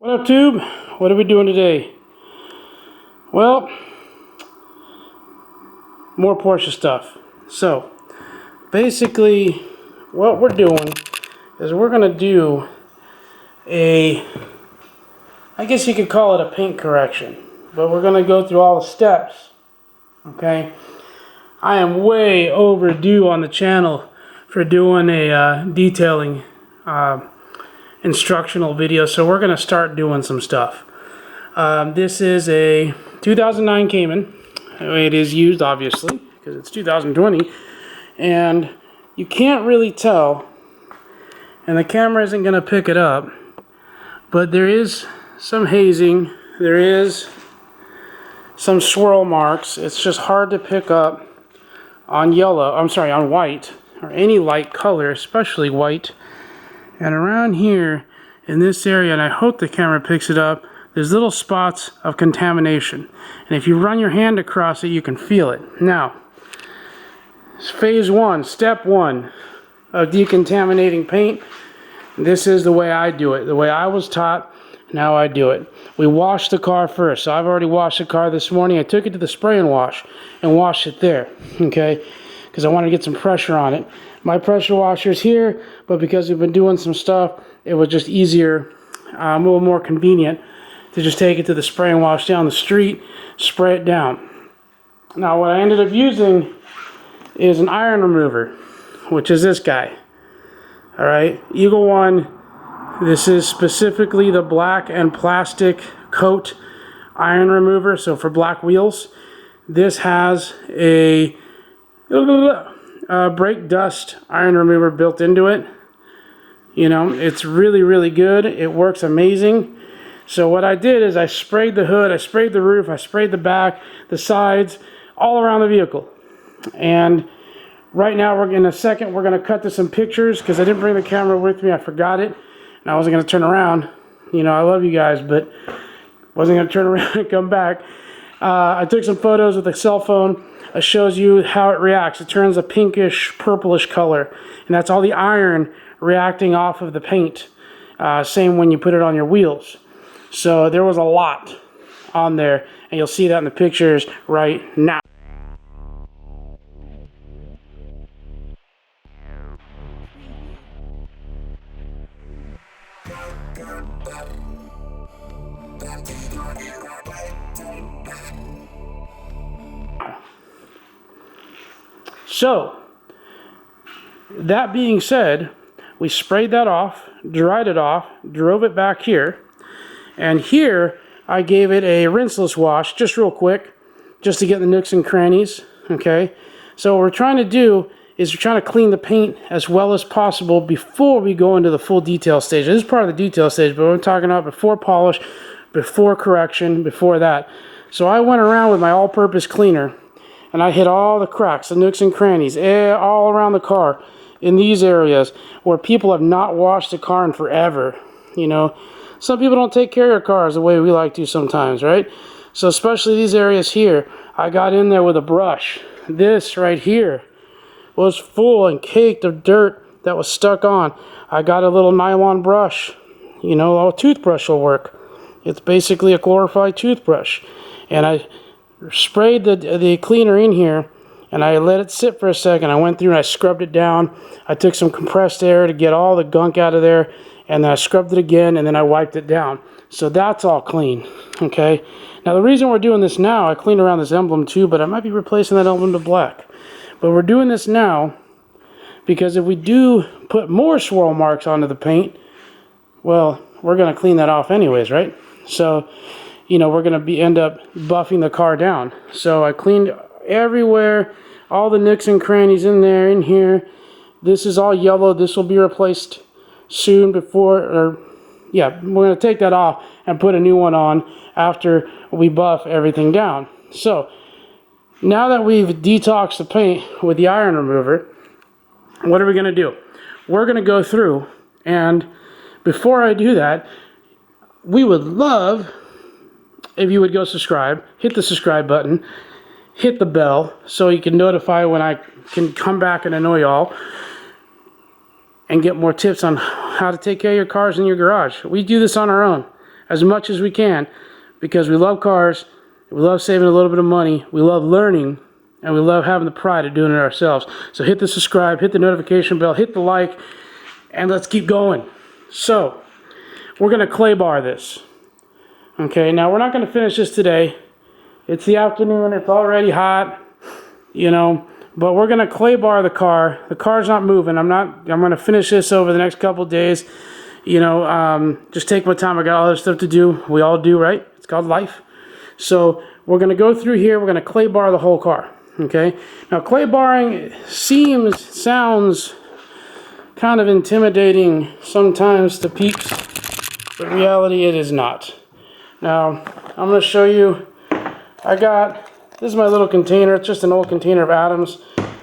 What up, Tube? What are we doing today? Well, more Porsche stuff. So, basically, what we're doing is we're going to do I guess you could call it a paint correction, but we're going to go through all the steps, okay? I am way overdue on the channel for doing a detailing instructional video, so we're going to start doing some stuff. This is a 2009 Cayman. It is used, obviously, because it's 2020, and you can't really tell, and the camera isn't going to pick it up, but there is some hazing, there is some swirl marks. It's just hard to pick up on on white, or any light color, especially white. And around here, in this area, and I hope the camera picks it up, there's little spots of contamination. And if you run your hand across it, you can feel it. Now, phase one, step one of decontaminating paint. This is the way I do it. The way I was taught, now I do it. We wash the car first. So I've already washed the car this morning. I took it to the spray and wash and washed it there, okay? Because I wanted to get some pressure on it. My pressure washer's here, but because we've been doing some stuff, it was just easier, a little more convenient to just take it to the spray and wash down the street, spray it down. Now what I ended up using is an iron remover, which is this guy. Alright, Eagle One. This is specifically the black and plastic coat iron remover, so for black wheels. This has a brake dust iron remover built into it. You know, it's really, really good. It works amazing. So what I did is I sprayed the hood, I sprayed the roof, I sprayed the back, the sides, all around the vehicle. And right now, in a second, we're going to cut to some pictures because I didn't bring the camera with me. I forgot it. And I wasn't going to turn around. You know, I love you guys, but wasn't going to turn around and come back. I took some photos with a cell phone. It shows you how it reacts. It turns a pinkish, purplish color. And that's all the iron reacting off of the paint. Same when you put it on your wheels. So there was a lot on there. And you'll see that in the pictures right now. So, that being said, we sprayed that off, dried it off, drove it back here, and here I gave it a rinseless wash, just real quick, just to get the nooks and crannies, okay? So what we're trying to do is we're trying to clean the paint as well as possible before we go into the full detail stage. This is part of the detail stage, but we're talking about before polish, before correction, before that. So I went around with my all-purpose cleaner, and I hit all the cracks, the nooks and crannies, all around the car in these areas where people have not washed the car in forever. You know, some people don't take care of their cars the way we like to sometimes, right? So especially these areas here, I got in there with a brush. This right here was full and caked of dirt that was stuck on. I got a little nylon brush. You know, a toothbrush will work. It's basically a glorified toothbrush. And I sprayed the cleaner in here, and I let it sit for a second. I went through and I scrubbed it down. I took some compressed air to get all the gunk out of there, and then I scrubbed it again, and then I wiped it down. So that's all clean, okay? Now the reason we're doing this now, I cleaned around this emblem too, but I might be replacing that emblem to black. But we're doing this now because if we do put more swirl marks onto the paint, well, we're going to clean that off anyways, right? So, you know, we're going to end up buffing the car down. So I cleaned everywhere, all the nooks and crannies in there, in here. This is all yellow. This will be replaced soon we're going to take that off and put a new one on after we buff everything down. So now that we've detoxed the paint with the iron remover, what are we going to do? We're going to go through, and before I do that, we would love if you would go subscribe, hit the subscribe button, hit the bell so you can notify when I can come back and annoy y'all and get more tips on how to take care of your cars in your garage. We do this on our own. as much as we can, because we love cars, we love saving a little bit of money, we love learning, and we love having the pride of doing it ourselves. So hit the subscribe, hit the notification bell, hit the like, and let's keep going. So we're going to clay bar this. Okay, now we're not going to finish this today. It's the afternoon, it's already hot, you know, but we're going to clay bar the car. The car's not moving. I'm going to finish this over the next couple days. You know, just take my time. I got other stuff to do. We all do, right? It's called life. So we're going to go through here. We're going to clay bar the whole car. Okay. Now, clay barring sounds kind of intimidating sometimes to peeps, but in reality, it is not. Now, I'm going to show you. This is my little container. It's just an old container of Adams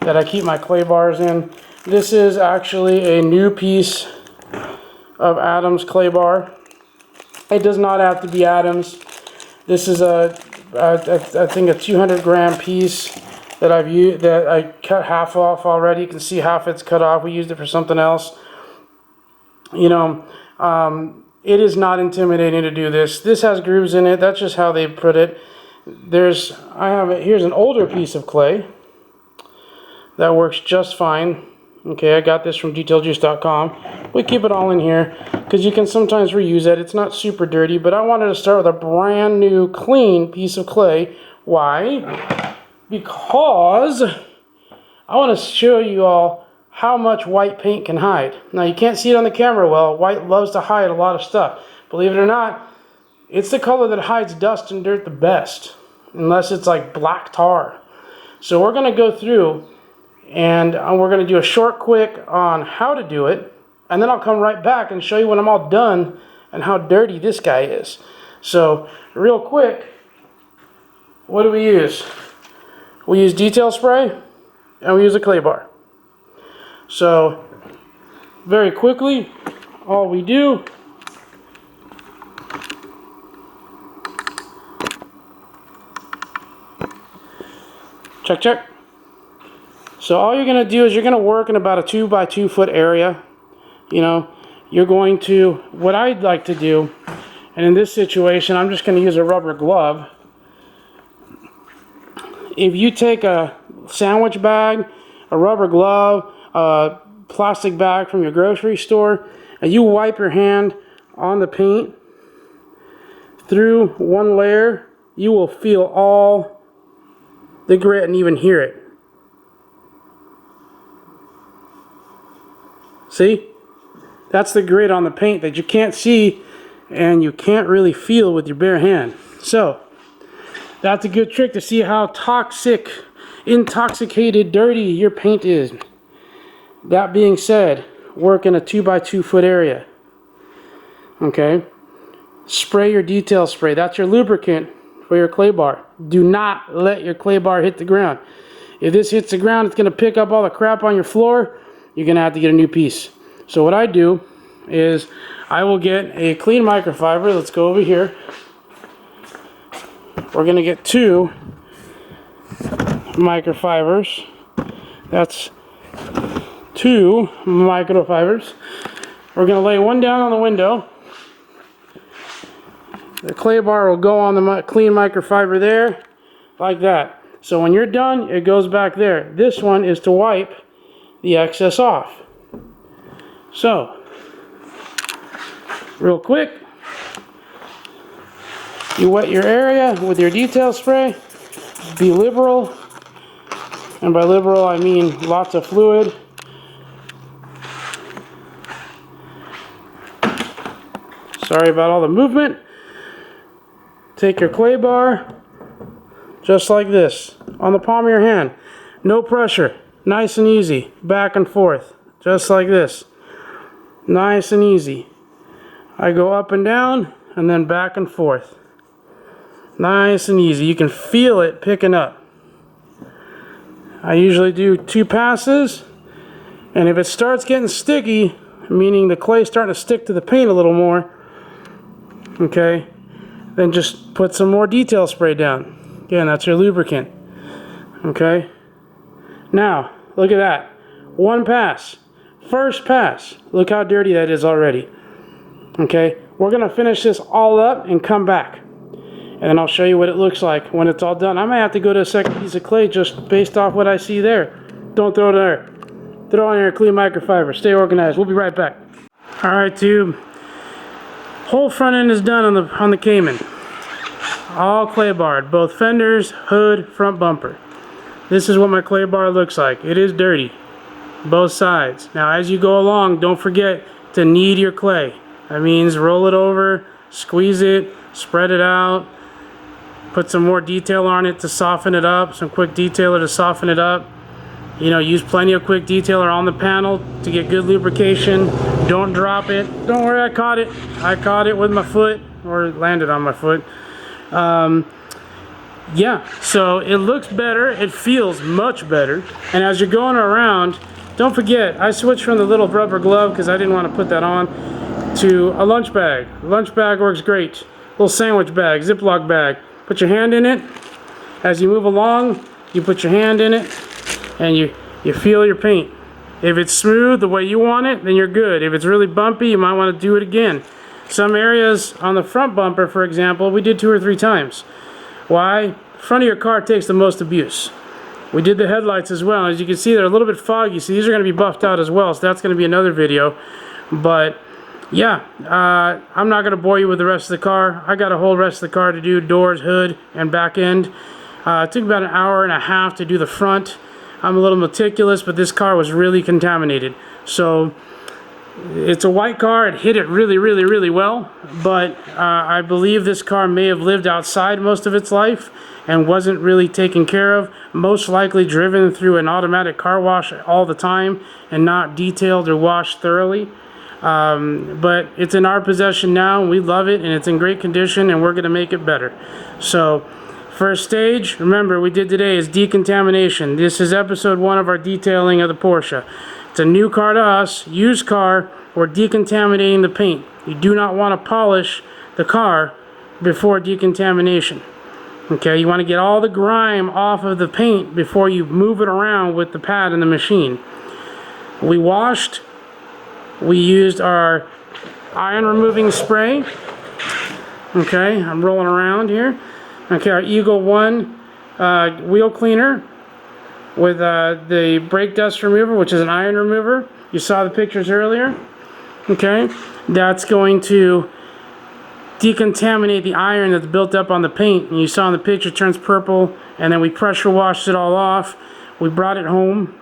that I keep my clay bars in. This is actually a new piece of Adams clay bar. It does not have to be Adams. This is I think a 200 gram piece that I've used, that I cut half off already. You can see half it's cut off. We used it for something else. You know, it is not intimidating to do this. This has grooves in it. That's just how they put it. Here's an older piece of clay that works just fine. Okay, I got this from detailjuice.com. We keep it all in here because you can sometimes reuse it. It's not super dirty, but I wanted to start with a brand new clean piece of clay. Why? Because I want to show you all how much white paint can hide. Now, you can't see it on the camera well. White loves to hide a lot of stuff. Believe it or not, it's the color that hides dust and dirt the best, unless it's like black tar. So we're going to go through and we're going to do a short quick on how to do it, and then I'll come right back and show you when I'm all done and how dirty this guy is. So real quick, what do we use? We use detail spray and we use a clay bar. So very quickly, all we do check. So all you're going to do is you're going to work in about a 2 by 2 foot area. You know, you're going to, what I'd like to do, and in this situation I'm just going to use a rubber glove. If you take a sandwich bag, a rubber glove, a plastic bag from your grocery store, and you wipe your hand on the paint through one layer, you will feel all the grit and even hear it. See? That's the grit on the paint that you can't see and you can't really feel with your bare hand. So, that's a good trick to see how toxic, intoxicated, dirty your paint is. That being said, work in a 2 by 2 foot area. Okay? Spray your detail spray. That's your lubricant for your clay bar. Do not let your clay bar hit the ground. If this hits the ground, it's going to pick up all the crap on your floor. You're going to have to get a new piece. So what I do is I will get a clean microfiber. Let's go over here. We're going to get 2 microfibers. That's 2 microfibers. We're going to lay one down on the window. The clay bar will go on the clean microfiber there, like that. So when you're done, it goes back there. This one is to wipe the excess off. So, real quick, you wet your area with your detail spray. Be liberal, and by liberal I mean lots of fluid. Sorry about all the movement. Take your clay bar, just like this, on the palm of your hand. No pressure, nice and easy, back and forth, just like this. Nice and easy. I go up and down, and then back and forth. Nice and easy. You can feel it picking up. I usually do 2 passes, and if it starts getting sticky, meaning the clay starting to stick to the paint a little more, okay, then just put some more detail spray down. Again, that's your lubricant. Okay? Now, look at that. 1 pass. First pass. Look how dirty that is already. Okay, we're gonna finish this all up and come back, and then I'll show you what it looks like when it's all done. I might have to go to a second piece of clay just based off what I see there. Don't throw it there. Throw on your clean microfiber. Stay organized. We'll be right back. All right, tube. Whole front end is done on the Cayman. All clay barred, both fenders, hood, front bumper. This is what my clay bar looks like. It is dirty, both sides. Now, as you go along, don't forget to knead your clay. That means roll it over, squeeze it, spread it out, put some more detail on it to soften it up, some quick detailer to soften it up. You know, use plenty of quick detailer on the panel to get good lubrication. Don't drop it. Don't worry, I caught it. I caught it with my foot, or landed on my foot. Yeah, so it looks better. It feels much better. And as you're going around, don't forget, I switched from the little rubber glove because I didn't want to put that on to a lunch bag. Lunch bag works great. Little sandwich bag, Ziploc bag. Put your hand in it. As you move along, you put your hand in it and you feel your paint. If it's smooth the way you want it, then you're good. If it's really bumpy, you might want to do it again. Some areas on the front bumper, for example, we did 2 or 3 times. Why? Front of your car takes the most abuse. We did the headlights as well. As you can see, they're a little bit foggy, so these are going to be buffed out as well, so that's going to be another video. But yeah, I'm not going to bore you with the rest of the car. I got a whole rest of the car to do, doors, hood, and back end. It took about an hour and a half to do the front. I'm a little meticulous, but this car was really contaminated. So it's a white car. It hit it really, really, really well. But I believe this car may have lived outside most of its life and wasn't really taken care of. Most likely driven through an automatic car wash all the time and not detailed or washed thoroughly. But it's in our possession now. We love it, and it's in great condition, and we're going to make it better. So first stage, remember, we did today is decontamination. This is episode 1 of our detailing of the Porsche. It's a new car to us, used car. We're decontaminating the paint. You do not want to polish the car before decontamination. Okay, you want to get all the grime off of the paint before you move it around with the pad in the machine. We washed. We used our iron removing spray. Okay, I'm rolling around here. Okay, our Eagle 1 wheel cleaner with the brake dust remover, which is an iron remover. You saw the pictures earlier. Okay, that's going to decontaminate the iron that's built up on the paint. And you saw in the picture it turns purple, and then we pressure washed it all off. We brought it home.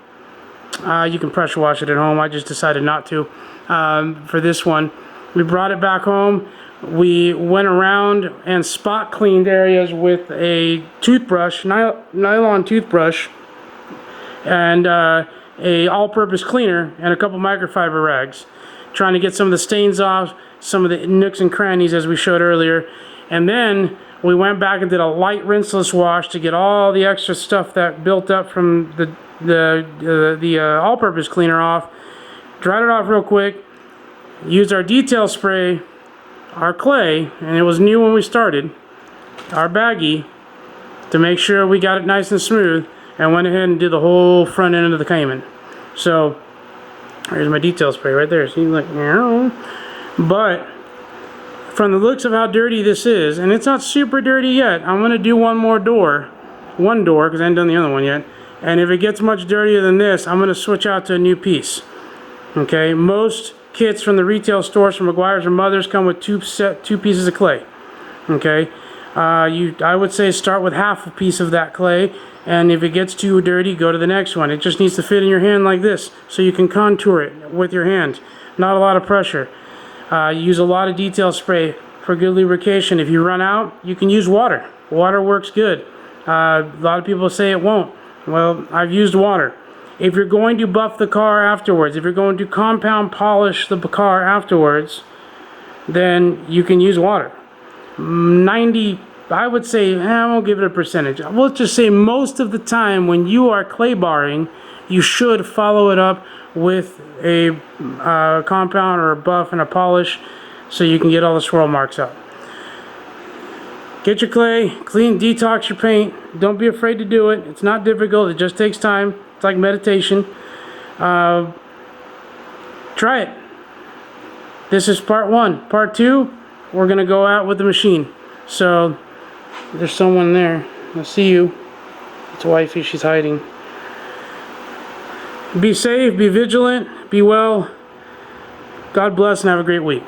You can pressure wash it at home. I just decided not to for this one. We brought it back home. We went around and spot cleaned areas with a toothbrush, nylon toothbrush, and a all-purpose cleaner and a couple microfiber rags, trying to get some of the stains off, some of the nooks and crannies as we showed earlier. And then we went back and did a light rinseless wash to get all the extra stuff that built up from the all-purpose cleaner off. Dried it off real quick, used our detail spray, our clay, and it was new when we started, our baggie, to make sure we got it nice and smooth, and went ahead and did the whole front end of the Cayman. So here's my detail spray right there. See, like, but from the looks of how dirty this is, and it's not super dirty yet, I'm going to do one door because I haven't done the other one yet. And if it gets much dirtier than this, I'm going to switch out to a new piece. Okay, most kits from the retail stores from McGuire's or Mother's come with two pieces of clay. Okay, I would say start with half a piece of that clay, and if it gets too dirty, go to the next one. It just needs to fit in your hand like this, so you can contour it with your hand. Not a lot of pressure. Use a lot of detail spray for good lubrication. If you run out, you can use water. Water works good. A lot of people say it won't. Well, I've used water. If you're going to buff the car afterwards, if you're going to compound polish the car afterwards, then you can use water. 90, I would say, I won't give it a percentage. We'll just say most of the time when you are clay barring, you should follow it up with a compound or a buff and a polish so you can get all the swirl marks out. Get your clay, clean, detox your paint. Don't be afraid to do it. It's not difficult. It just takes time. It's like meditation. Try it. this is part 1. Part 2, we're going to go out with the machine. So, there's someone there. I see you. It's wifey, she's hiding. Be safe, be vigilant, be well. God bless, and have a great week.